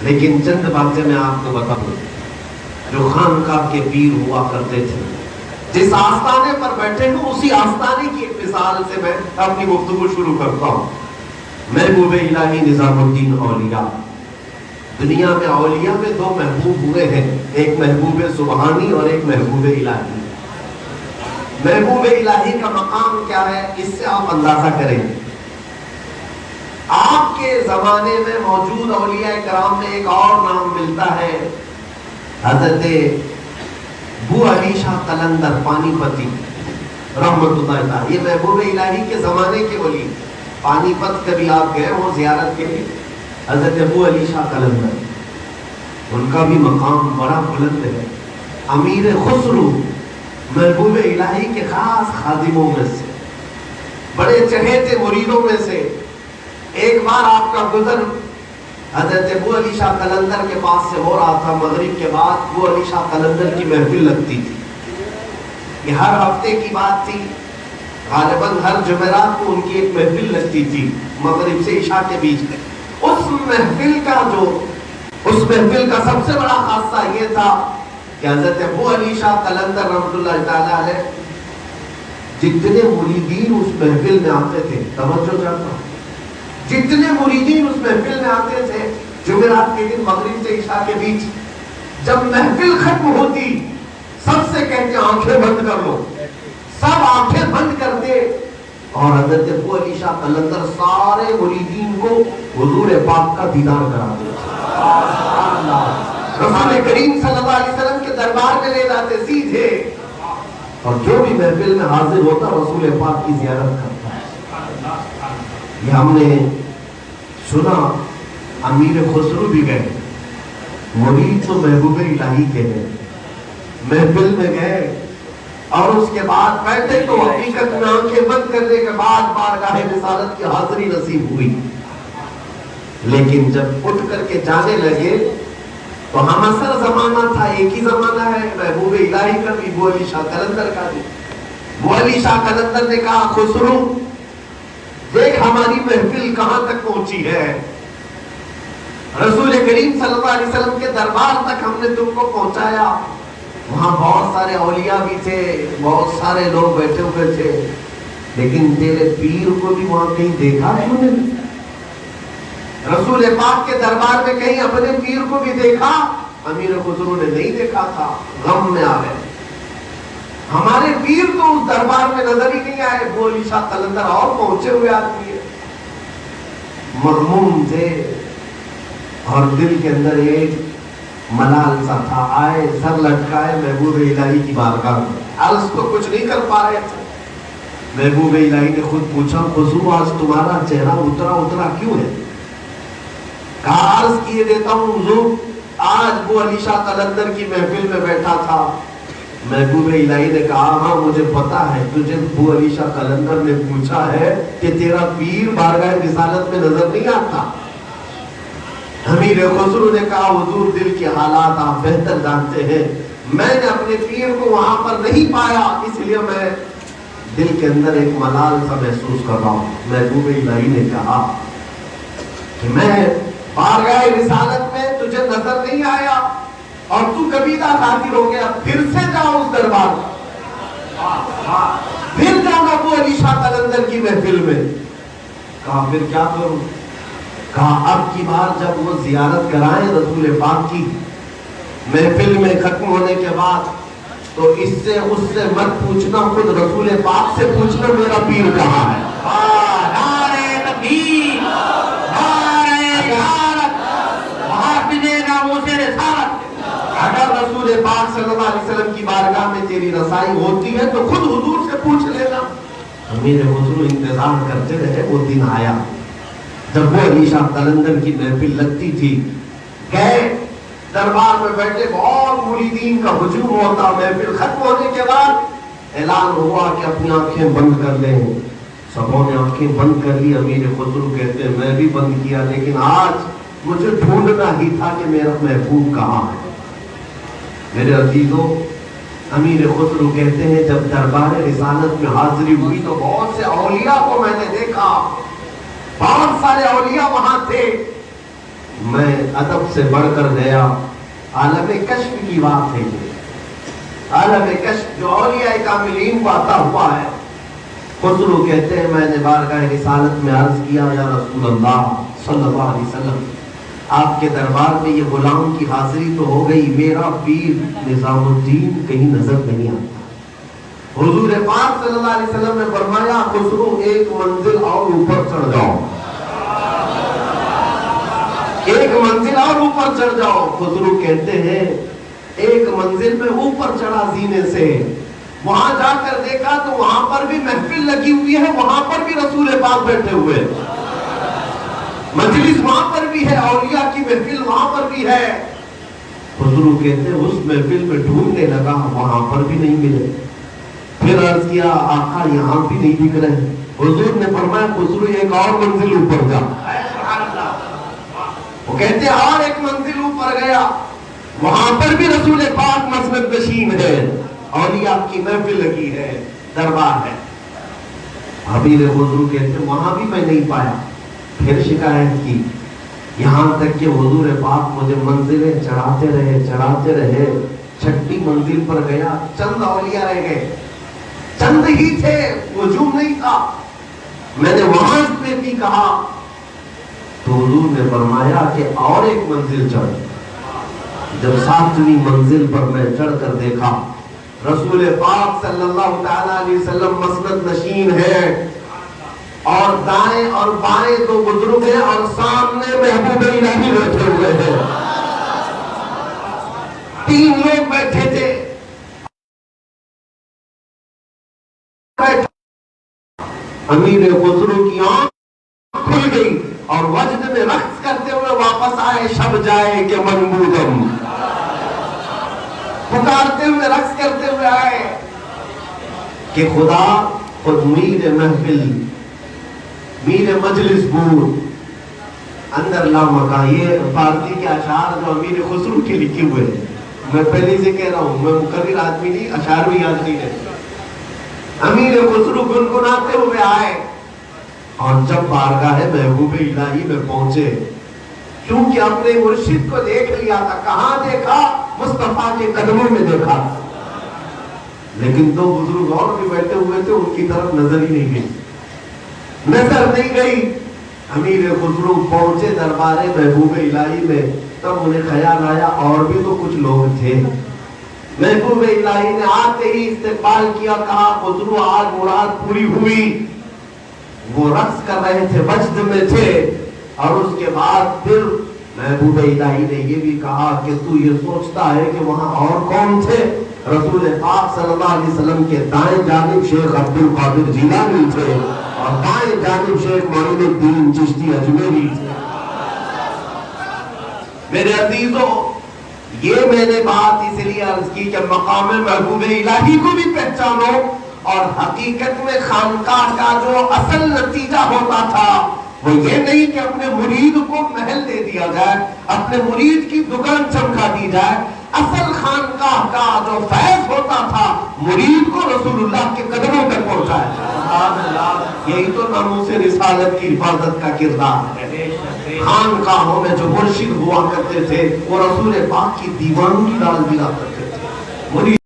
لیکن چند باتیں میں آپ کو بتاؤں جو خانقاہ کے پیر ہوا کرتے تھے، جس آستانے پر بیٹھے ہوں اسی آستانے کی ایک مثال سے میں اپنی گفتگو شروع کرتا ہوں۔ محبوب الہی نظام الدین اولیاء، دنیا میں اولیاء میں دو محبوب ہوئے ہیں، ایک محبوب سبحانی اور ایک محبوب الہی۔ محبوب الہی کا مقام کیا ہے اس سے آپ اندازہ کریں۔ آپ کے زمانے میں موجود اولیاء کرام میں ایک اور نام ملتا ہے، حضرت بو علی شاہ قلندر پانی پتی رحمت اللہ تعالی۔ یہ محبوب الہی کے زمانے کے ولی، پانی پت کبھی آپ گئے ہو زیارت کے لیے، حضرت ابو علی شاہ قلندر، ان کا بھی مقام بڑا بلند ہے۔ امیر خسرو محبوب الہی کے خاص خادموں میں سے، بڑے چہیتے مریدوں میں سے۔ ایک بار آپ کا گزر حضرت ابو علی شاہ قلندر کے پاس سے ہو رہا تھا، مغرب کے بعد ابو علی شاہ قلندر کی محفل لگتی تھی، یہ ہر ہفتے کی بات تھی، غالباً ہر جمعرات کو ان کی ایک محفل لگتی تھی مغرب سے عشاء کے بیچ میں۔ اس محفل کا سب سے بڑا خاصہ یہ تھا کہ حضرت ابو علی شاہ قلندر رحمۃ اللہ تعالی علیہ جتنے مریدین اس محفل میں آتے تھے، توجہ چاہتا ہوں، جتنے مریدین اس محفل میں آتے تھے جمعرات کے دن مغرب سے عشاء کے بیچ، جب محفل ختم ہوتی سب سے کہتے آنکھیں بند کر لو، سب آنکھیں بند کر دے، اور حضرت ابو علی شاہ قلندر سارے مریدین کو حضور پاک کا دیدار کرا دے۔ رسول کریم صلی اللہ علیہ وسلم کے دربار میں لے جاتے سیدھے، اور جو بھی محفل میں حاضر ہوتا رسول پاک کی زیارت کرتا ہے۔ یہ ہم نے سنا، امیر خسرو بھی گئے، مرید تو محبوب الہی کے گئے، محفل میں گئے، اور اس کے بعد بیٹھے تو حقیقت میں آنکھیں بند کرنے کے بعد بارگاہ رسالت کی حاضری نصیب ہوئی۔ لیکن جب اٹھ کر کے جانے لگے تو ہم اثر زمانہ تھا، ایک ہی زمانہ ہے، محبوب الہی کا بھی، ابو علی شاہ قلندر کا بھی۔ ابو علی شاہ قلندر نے کہا خسرو دیکھ ہماری محفل کہاں تک پہنچی ہے، رسول کریم صلی اللہ علیہ وسلم کے دربار تک ہم نے تم کو پہنچایا، وہاں بہت سارے اولیاء بھی تھے، بہت سارے لوگ بیٹھے ہوئے تھے، لیکن تیرے پیر کو بھی وہاں کہیں دیکھا ہے انہوں نے؟ رسول پاک کے دربار میں کہیں اپنے پیر کو بھی دیکھا؟ امیر خسرو نے نہیں دیکھا تھا، غم میں آ گئے، ہمارے پیر تو اس دربار میں نظر ہی نہیں آئے۔ ابو علی شاہ قلندر اور پہنچے ہوئے آدمی ہے، مغموم تھے، اور دل کے اندر ایک ملال سا تھا، آئے سر لٹکائے محبوب الہی کی بارگاہ میں، عرض تو کچھ نہیں کر پا رہے تھے۔ محبوب الہی نے خود پوچھا خسرو آج تمہارا چہرہ اترا کیوں ہے؟ کہا عرض کیے دیتا ہوں حضور، آج ابو علی شاہ قلندر کی محفل میں بیٹھا تھا، محبوب الہی نے کہا ہاں مجھے پتا ہے تجھے ابو علی شاہ قلندر نے پوچھا ہے کہ تیرا پیر بارگاہ رسالت میں نظر نہیں آتا۔ امیر خسرو نے کہا حضور دل کے حالات آپ بہتر جانتے ہیں، میں نے اپنے پیر کو وہاں پر نہیں پایا، اس لیے میں دل کے اندر ایک ملال سا محسوس کر رہا ہوں۔ محبوب الہی نے کہا کہ میں بارگاہ رسالت میں تجھے نظر نہیں آیا اور تو قبیلہ خاطر ہو گیا، پھر سے جاؤ اس دربار، پھر جاؤ ابو علی شاہ قلندر کی محفل میں۔ کہا پھر کیا کروں؟ کہا اب کی بار جب وہ زیارت کرائیں رسول پاک کی محفل میں ختم ہونے کے بعد تو اس سے اس سے مت پوچھنا، خود رسول پاک سے پوچھنا میرا پیر کہاں ہے۔ نعرہ تکبیر، نعرہ رسالت، حافظ ناموس رسالت۔ اگر رسول پاک صلی اللہ علیہ وسلم کی بارگاہ میں تیری رسائی ہوتی ہے تو خود حضور سے پوچھ لینا۔ امیر خسرو انتظار کرتے رہے، وہ دن آیا جب وہ علی شاہ قلندر کی محفل لگتی تھی، گئے دربار میں بیٹھے، بہت مریدین کا ہجوم ہوتا، محفل ختم ہونے کے بعد اعلان ہوا کہ اپنی آنکھیں بند کر لیں، سبوں نے آنکھیں بند کر لی۔ امیر خسرو کہتے ہیں میں بھی بند کیا، لیکن آج مجھے ڈھونڈنا ہی تھا کہ میرا محبوب کہاں ہے۔ میرے عزیزوں، امیر خسرو کہتے ہیں جب دربار رسالت میں حاضری ہوئی تو بہت سے اولیاء کو میں نے دیکھا، بہت سارے اولیاء وہاں تھے، میں ادب سے بڑھ کر گیا. عالم کشف کی بات ہے یہ. عالم کشف جو اولیاء کاملین کو عطا ہوا ہے. خسرو کہتے ہیں میں نے بارگاہ رسالت میں عرض کیا یا رسول اللہ صلی اللہ علیہ وسلم آپ کے دربار میں یہ غلام کی حاضری تو ہو گئی, میرا پیر نظام الدین کہیں نظر نہیں آتا. حضور پاک صلی اللہ علیہ وسلم نے فرمایا خسرو ایک منزل اور اوپر چڑھ جاؤ, ایک منزل اور اوپر چڑھ جاؤ. خسرو کہتے ہیں ایک منزل میں اوپر چڑھا زینے سے, وہاں جا کر دیکھا تو وہاں پر بھی محفل لگی ہوئی ہے, وہاں پر بھی رسول پاک بیٹھے ہوئے, مجلس وہاں پر بھی ہے, اولیاء کی محفل وہاں پر بھی ہے. حضور کہتے ہیں اس محفل میں ڈھونڈنے لگا, وہاں پر بھی نہیں ملے. پھر عرض کیا آقا یہاں بھی نہیں دکھ رہے. حضور نے فرمایا خسرو ایک اور منزل اوپر جا. وہ کہتے ہیں اور ایک منزل اوپر گیا, وہاں پر بھی رسول پاک مسند نشین ہے, اولیاء کی محفل لگی ہے, دربار ہے. حبیب حضور کہتے ہیں وہاں بھی میں نہیں پایا. پھر شکایت کی, یہاں تک کہ حضور پاک مجھے منزلیں چڑھاتے رہے. چھٹی منزل پر گیا, چند اولیاء رہ گئے, چند ہی تھے, ہجوم نہیں تھا. میں نے وہاں پہ بھی کہا تو حضور نے فرمایا کہ اور ایک منزل چڑھ. جب 7ویں منزل پر میں چڑھ کر دیکھا رسول پاک صلی اللہ تعالی علیہ وسلم مسند نشین ہے, اور دائیں اور بائیں دو بزرگ ہیں, اور سامنے محبوب الہی بیٹھے ہوئے ہیں. 3 لوگ بیٹھے تھے. امیر خسرو کی آنکھ کھل گئی اور وجد میں رقص کرتے ہوئے واپس آئے. شب جائے کہ منبودم, پکارتے ہوئے رقص کرتے ہوئے آئے کہ خدا خود میر محفل, میر مجلس بود اندر لامکا. یہ فارسی کے اشعار جو امیر خسرو کے لکھے ہوئے ہیں, میں پہلے سے کہہ رہا ہوں, میں مقرر آدمی نہیں, اشعار بھی یاد نہیں ہے. امیر خسرو گنگناتے ہوئے آئے, اور جب بارگاہ محبوب الہی میں پہنچے, کیونکہ اپنے مرشد کو دیکھ لیا تھا. کہاں دیکھا؟ مصطفیٰ کے قدموں میں دیکھا. لیکن 2 بزرگ اور بھی بیٹھے ہوئے تھے, ان کی طرف نظر ہی نہیں گئی, نظر نہیں گئی. امیر خسرو پہنچے دربار محبوب الہی میں, تب انہیں خیال آیا اور بھی تو کچھ لوگ تھے. محبوب الہی نے آتے ہی استقبال کیا, کہا خسرو آج مراد پوری ہوئی. وہ رقص کر رہے تھے, وجد میں تھے. اور اس کے بعد پھر محبوب الہی نے یہ بھی کہا کہ تو یہ سوچتا ہے کہ وہاں اور کون تھے؟ رسول پاک صلی اللہ علیہ وسلم کے دائیں جانب شیخ عبد القادر جیلانی تھے, اور بائیں جانب شیخ معین الدین چشتی اجمیری تھے. میرے عزیزوں, یہ میں نے بات اس لیے عرض کی کہ مقام محبوب الہی کو بھی پہچانو, اور حقیقت میں خانقاہ کا جو اصل نتیجہ ہوتا تھا وہ یہ نہیں کہ اپنے مرید کو محل دے دیا جائے, اپنے مرید کی دکان چمکا دی جائے. اصل خانقاہ کا جو فیض ہوتا تھا مرید کو رسول اللہ کے قدموں تک پہنچائے. یہی تو ناموس رسالت کی حفاظت کا کردار ہے. خانقاہوں میں جو مرشد ہوا کرتے تھے وہ رسول پاک کی دیوانوں کی ڈال دیا کرتے تھے. مرید